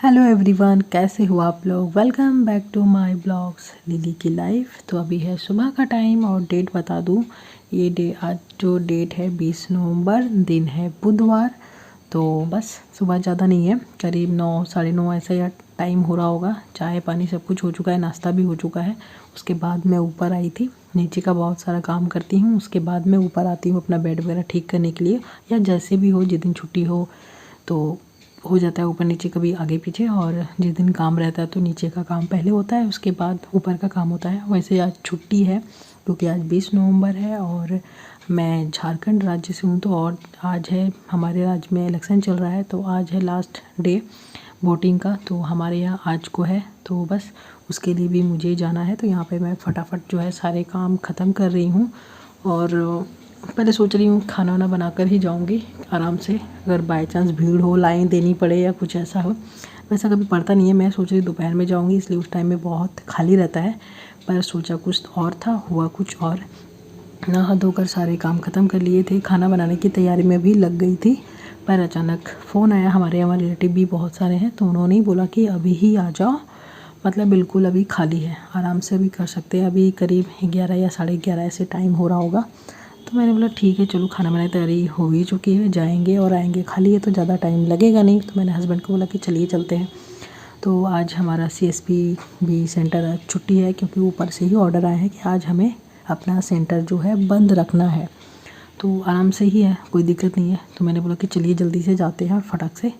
Hello everyone, कैसे हो आप लोग। Welcome back to my blogs Lily की लाइफ। तो अभी है सुबह का टाइम और डेट बता दूं, ये आज जो डेट है 20 नवंबर, दिन है बुधवार। तो बस सुबह ज़्यादा नहीं है, करीब 9 साढ़े 9 ऐसा या टाइम हो रहा होगा। चाय पानी सब कुछ हो चुका है, नाश्ता भी हो चुका है। उसके बाद मैं ऊपर आई थी, नीचे का बहुत सारा काम करती हूँ। उसके बाद मैं ऊपर आती हूँ अपना बेड वगैरह ठीक करने के लिए, या जैसे भी हो, जिस दिन छुट्टी हो तो हो जाता है ऊपर नीचे, कभी आगे पीछे। और जिस दिन काम रहता है तो नीचे का काम पहले होता है, उसके बाद ऊपर का काम होता है। वैसे आज छुट्टी है क्योंकि आज 20 नवंबर है और मैं झारखंड राज्य से हूँ। तो और आज है हमारे राज्य में इलेक्शन चल रहा है, तो आज है लास्ट डे वोटिंग का। तो हमारे यहाँ आज को है, तो बस उसके लिए भी मुझे जाना है। तो यहाँ पे मैं फटाफट जो है सारे काम ख़त्म कर रही हूँ और पहले सोच रही हूँ खाना वाना बनाकर ही जाऊँगी आराम से। अगर बाय चांस भीड़ हो, लाइन देनी पड़े या कुछ ऐसा हो, वैसा कभी पड़ता नहीं है। मैं सोच रही दोपहर में जाऊँगी, इसलिए उस टाइम में बहुत खाली रहता है। पर सोचा कुछ और था, हुआ कुछ और। नहा धोकर सारे काम ख़त्म कर लिए थे, खाना बनाने की तैयारी में भी लग गई थी। पर अचानक फ़ोन आया। हमारे यहाँ रिलेटिव भी बहुत सारे हैं, तो उन्होंने ही बोला कि अभी ही आ जाओ, मतलब बिल्कुल अभी खाली है, आराम से अभी कर सकते हैं। अभी करीब 11 या साढ़े 11 ऐसे टाइम हो रहा होगा। तो मैंने बोला ठीक है चलो, खाना बनाने की तैयारी हो ही चुकी है, जाएंगे और आएंगे, खाली है तो ज़्यादा टाइम लगेगा नहीं। तो मैंने हस्बैंड को बोला कि चलिए चलते हैं। तो आज हमारा CSP भी सेंटर आज छुट्टी है, क्योंकि ऊपर से ही ऑर्डर आया है कि आज हमें अपना सेंटर जो है बंद रखना है। तो आराम से ही है, कोई दिक्कत नहीं है। तो मैंने बोला कि चलिए जल्दी से जाते हैं और फटाक से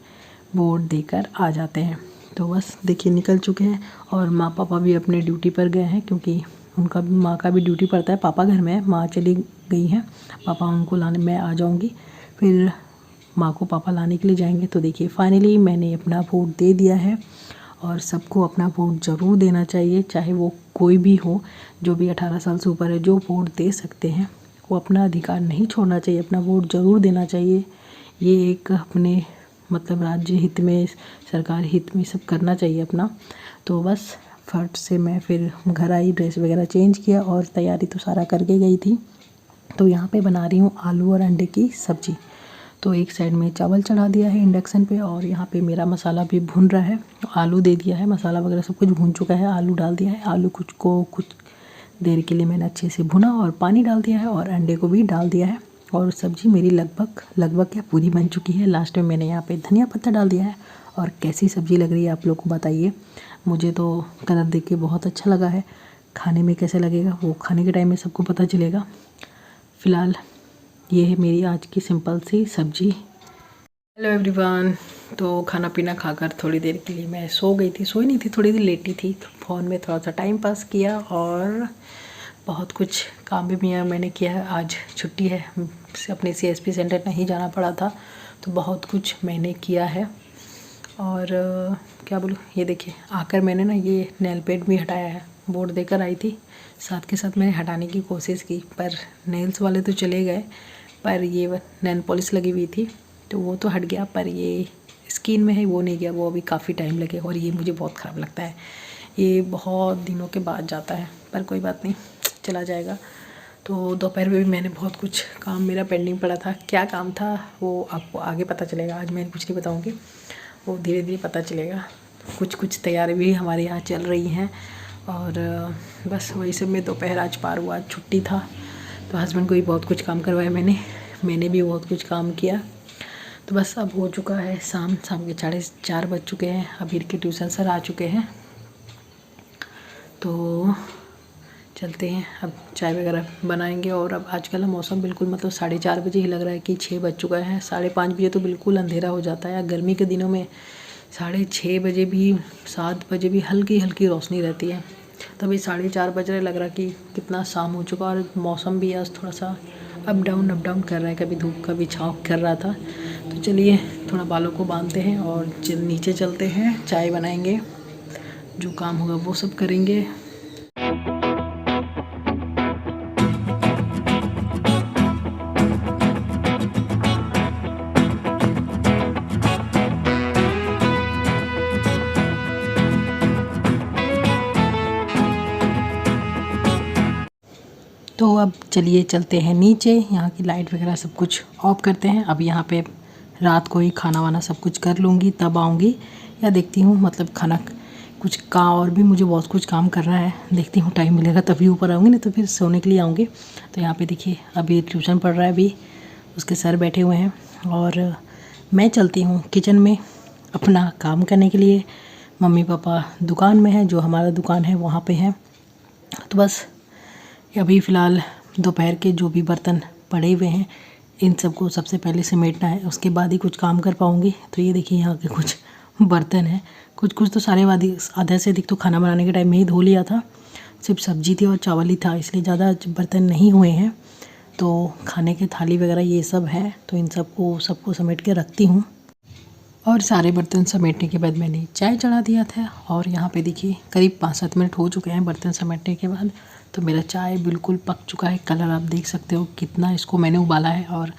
वोट देकर आ जाते हैं। तो बस देखिए निकल चुके हैं और माँ पापा भी अपने ड्यूटी पर गए हैं, क्योंकि उनका भी, माँ का भी ड्यूटी पड़ता है। पापा घर में है, माँ चली गई हैं। पापा उनको लाने मैं आ जाऊँगी, फिर माँ को पापा लाने के लिए जाएंगे। तो देखिए फाइनली मैंने अपना वोट दे दिया है और सबको अपना वोट ज़रूर देना चाहिए, चाहे वो कोई भी हो। जो भी 18 साल से ऊपर है, जो वोट दे सकते हैं वो अपना अधिकार नहीं छोड़ना चाहिए, अपना वोट ज़रूर देना चाहिए। ये एक अपने मतलब राज्य हित में, सरकार हित में सब करना चाहिए अपना। तो बस फट से मैं फिर घर आई, ड्रेस वगैरह चेंज किया और तैयारी तो सारा करके गई थी। तो यहाँ पे बना रही हूँ आलू और अंडे की सब्ज़ी। तो एक साइड में चावल चढ़ा दिया है इंडक्शन पे और यहाँ पे मेरा मसाला भी भुन रहा है। आलू दे दिया है, मसाला वगैरह सब कुछ भुन चुका है, आलू डाल दिया है। आलू कुछ देर के लिए मैंने अच्छे से भुना और पानी डाल दिया है और अंडे को भी डाल दिया है। और सब्ज़ी मेरी लगभग क्या पूरी बन चुकी है। लास्ट में मैंने यहाँ पे धनिया पत्ता डाल दिया है। और कैसी सब्ज़ी लग रही है आप लोग को बताइए। मुझे तो कलर देख के बहुत अच्छा लगा है, खाने में कैसे लगेगा वो खाने के टाइम में सबको पता चलेगा। फ़िलहाल ये है मेरी आज की सिंपल सी सब्ज़ी। हेलो एवरीवन, तो खाना पीना खाकर थोड़ी देर के लिए मैं सो गई थी, सोई नहीं थी, थोड़ी देर लेटी थी। तो फ़ोन में थोड़ा सा टाइम पास किया और बहुत कुछ काम भी मैंने किया है। आज छुट्टी है, अपने CSP सेंटर नहीं जाना पड़ा था, तो बहुत कुछ मैंने किया है। और क्या बोलूँ, ये देखिए आकर मैंने ना ये नेल पेंट भी हटाया है। बोर्ड देकर आई थी, साथ के साथ मैंने हटाने की कोशिश की, पर नेल्स वाले तो चले गए, पर ये नेल पॉलिश लगी हुई थी तो वो तो हट गया, पर ये स्किन में है वो नहीं गया, वो अभी काफ़ी टाइम लगेगा। और ये मुझे बहुत ख़राब लगता है, ये बहुत दिनों के बाद जाता है, पर कोई बात नहीं, चला जाएगा। तो दोपहर में भी मैंने बहुत कुछ काम मेरा पेंडिंग पड़ा था। क्या काम था वो आपको आगे पता चलेगा, आज मैं कुछ नहीं बताऊँगी, वो धीरे धीरे पता चलेगा। कुछ तैयारी भी हमारे यहाँ चल रही हैं और बस वही सब में दोपहर आज पार हुआ। आज छुट्टी था तो हस्बैंड को भी बहुत कुछ काम करवाया मैंने भी बहुत कुछ काम किया। तो बस अब हो चुका है शाम के 4:30 बज चुके हैं। अभी के ट्यूशन सर आ चुके हैं, तो चलते हैं अब चाय वगैरह बनाएंगे। और अब आजकल मौसम बिल्कुल मतलब 4:30 बजे ही लग रहा है कि 6 बज चुका है। 5:30 बजे तो बिल्कुल अंधेरा हो जाता है। गर्मी के दिनों में 6:30 बजे भी, 7 बजे भी हल्की हल्की रोशनी रहती है। तभी 4:30 बज रहे, लग रहा कि कितना शाम हो चुका। और मौसम भी आज थोड़ा सा अप डाउन कर रहा है, कभी धूप कभी छाँव कर रहा था। तो चलिए थोड़ा बालों को बांधते हैं और नीचे चलते हैं, चाय बनाएंगे, जो काम होगा वो सब करेंगे। तो अब चलिए चलते हैं नीचे, यहाँ की लाइट वगैरह सब कुछ ऑफ करते हैं। अब यहाँ पे रात को ही खाना वाना सब कुछ कर लूँगी, तब आऊँगी। या देखती हूँ मतलब खाना कुछ काम, और भी मुझे बहुत कुछ काम करना है। देखती हूँ टाइम मिलेगा तभी ऊपर आऊँगी, नहीं तो फिर सोने के लिए आऊँगी। तो यहाँ पे देखिए अभी ट्यूशन पढ़ रहा है, अभी उसके सर बैठे हुए हैं और मैं चलती हूँ किचन में अपना काम करने के लिए। मम्मी पापा दुकान में हैं, जो हमारा दुकान है वहाँ पे हैं। तो बस अभी फ़िलहाल दोपहर के जो भी बर्तन पड़े हुए हैं इन सबको सबसे पहले समेटना है, उसके बाद ही कुछ काम कर पाऊँगी। तो ये देखिए यहाँ के कुछ बर्तन हैं, कुछ कुछ तो सारे आधे से अधिक तो खाना बनाने के टाइम में ही धो लिया था। सिर्फ सब्जी थी और चावल ही था, इसलिए ज़्यादा बर्तन नहीं हुए हैं। तो खाने के थाली वगैरह ये सब है, तो इन सबको समेट के रखती हूँ। और सारे बर्तन समेटने के बाद मैंने चाय चढ़ा दिया था। और यहाँ पे देखिए करीब 5-7 मिनट हो चुके हैं बर्तन समेटने के बाद। तो मेरा चाय बिल्कुल पक चुका है, कलर आप देख सकते हो कितना इसको मैंने उबाला है। और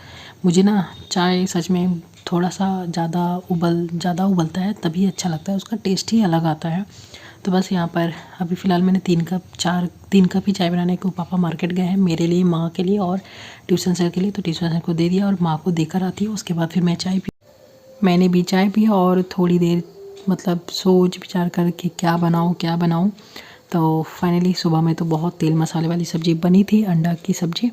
मुझे ना चाय सच में थोड़ा सा ज़्यादा उबलता है तभी अच्छा लगता है, उसका टेस्ट ही अलग आता है। तो बस यहाँ पर अभी फ़िलहाल मैंने 3 कप ही चाय बनाने को, पापा मार्केट गए हैं, मेरे लिए, माँ के लिए और ट्यूशन सर के लिए। तो ट्यूशन सर को दे दिया और माँ को देकर आती हूँ, उसके बाद फिर मैंने भी चाय पी और थोड़ी देर मतलब सोच विचार करके क्या बनाऊँ। तो फाइनली सुबह में तो बहुत तेल मसाले वाली सब्ज़ी बनी थी, अंडा की सब्ज़ी।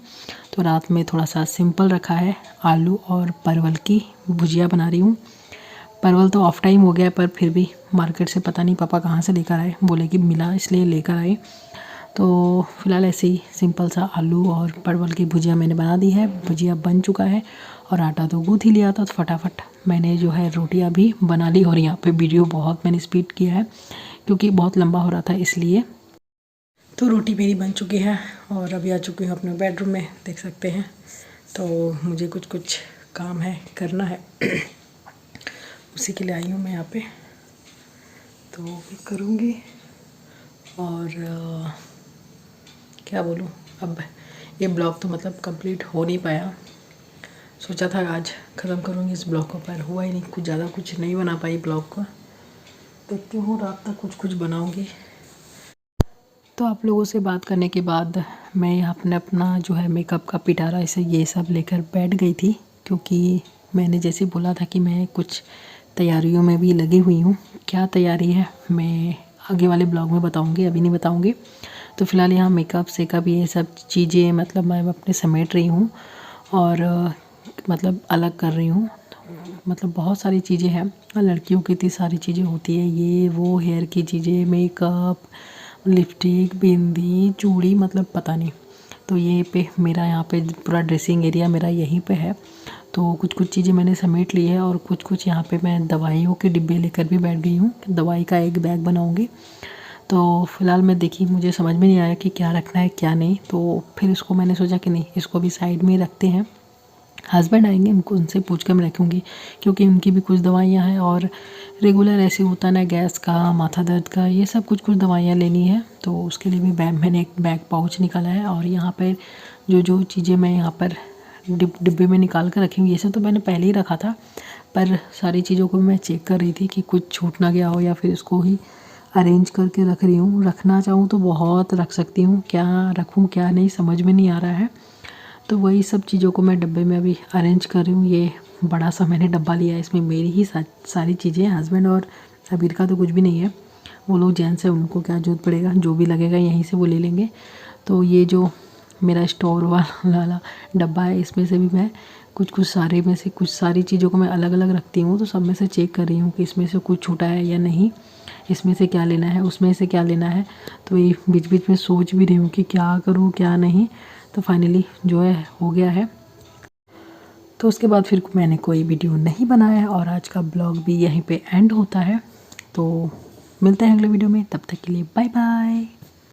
तो रात में थोड़ा सा सिंपल रखा है, आलू और परवल की भुजिया बना रही हूँ। परवल तो ऑफ टाइम हो गया है, पर फिर भी मार्केट से पता नहीं पापा कहाँ से लेकर आए, बोले कि मिला इसलिए लेकर आए। तो फ़िलहाल ऐसे ही सिंपल सा आलू और परवल की भुजिया मैंने बना दी है। भुजिया बन चुका है और आटा तो गूँथ ही लिया था, तो फटाफट मैंने जो है रोटियां भी बना ली। और यहाँ पे वीडियो बहुत मैंने स्पीड किया है क्योंकि बहुत लंबा हो रहा था इसलिए। तो रोटी मेरी बन चुकी है और अभी आ चुकी हूँ अपने बेडरूम में, देख सकते हैं। तो मुझे कुछ काम है, करना है उसी के लिए आई हूँ मैं यहाँ पे, तो करूँगी। और क्या बोलूँ, अब ये ब्लॉग तो मतलब कंप्लीट हो नहीं पाया। सोचा था आज ख़त्म करूँगी इस ब्लॉग को, पर हुआ ही नहीं, कुछ नहीं बना पाई ब्लॉग को। देखती हूँ रात तक कुछ बनाऊँगी। तो आप लोगों से बात करने के बाद मैं यहाँ अपना जो है मेकअप का पिटारा ऐसे ये सब लेकर बैठ गई थी, क्योंकि मैंने जैसे बोला था कि मैं कुछ तैयारियों में भी लगी हुई हूँ। क्या तैयारी है मैं आगे वाले ब्लॉग में बताऊँगी, अभी नहीं बताऊँगी। तो फ़िलहाल यहाँ मेकअप सेकअप ये सब चीज़ें मतलब मैं अपने समेट रही हूँ और मतलब अलग कर रही हूँ। मतलब बहुत सारी चीज़ें हैं, लड़कियों की इतनी सारी चीज़ें होती है, ये वो हेयर की चीज़ें, मेकअप, लिपस्टिक, बिंदी, चूड़ी, मतलब पता नहीं। तो ये पे मेरा यहाँ पे पूरा ड्रेसिंग एरिया मेरा यहीं पे है। तो कुछ चीज़ें मैंने समेट ली है और कुछ यहाँ पे मैं दवाइयों के डिब्बे लेकर भी बैठ गई हूँ, दवाई का एक बैग बनाऊँगी। तो फ़िलहाल मैं देखी, मुझे समझ में नहीं आया कि क्या रखना है क्या नहीं, तो फिर इसको मैंने सोचा कि नहीं, इसको भी साइड में ही रखते हैं। हस्बैंड आएंगे, उनसे पूछ कर मैं रखूँगी, क्योंकि उनकी भी कुछ दवाइयाँ हैं और रेगुलर ऐसे होता ना, गैस का, माथा दर्द का, ये सब कुछ दवाइयाँ लेनी है। तो उसके लिए भी मैंने एक बैग पाउच निकाला है। और यहाँ पर जो चीज़ें मैं यहाँ पर डिब्बे में निकाल कर रखी हूँ, ये सब तो मैंने पहले ही रखा था, पर सारी चीज़ों को मैं चेक कर रही थी कि कुछ छूट ना गया हो, या फिर इसको ही अरेंज करके रख रही हूँ। रखना चाहूँ तो बहुत रख सकती हूँ, क्या रखूँ क्या नहीं समझ में नहीं आ रहा है। तो वही सब चीज़ों को मैं डब्बे में अभी अरेंज कर रही हूँ। ये बड़ा सा मैंने डब्बा लिया है, इसमें मेरी ही सारी चीज़ें हैं। हस्बैंड और अबीर का तो कुछ भी नहीं है, वो लोग जेंट्स हैं, उनको क्या जरूरत पड़ेगा, जो भी लगेगा यहीं से वो ले लेंगे। तो ये जो मेरा स्टोर वाला डब्बा है, इसमें से भी मैं कुछ सारी चीज़ों को मैं अलग अलग रखती हूँ। तो सब में से चेक कर रही हूँ कि इसमें से कुछ छूटा है या नहीं, इसमें से क्या लेना है, उसमें से क्या लेना है। तो ये बीच में सोच भी रही हूँ कि क्या करूँ क्या नहीं। तो फाइनली जो है हो गया है। तो उसके बाद फिर मैंने कोई वीडियो नहीं बनाया और आज का ब्लॉग भी यहीं पे एंड होता है। तो मिलते हैं अगले वीडियो में, तब तक के लिए बाय बाय।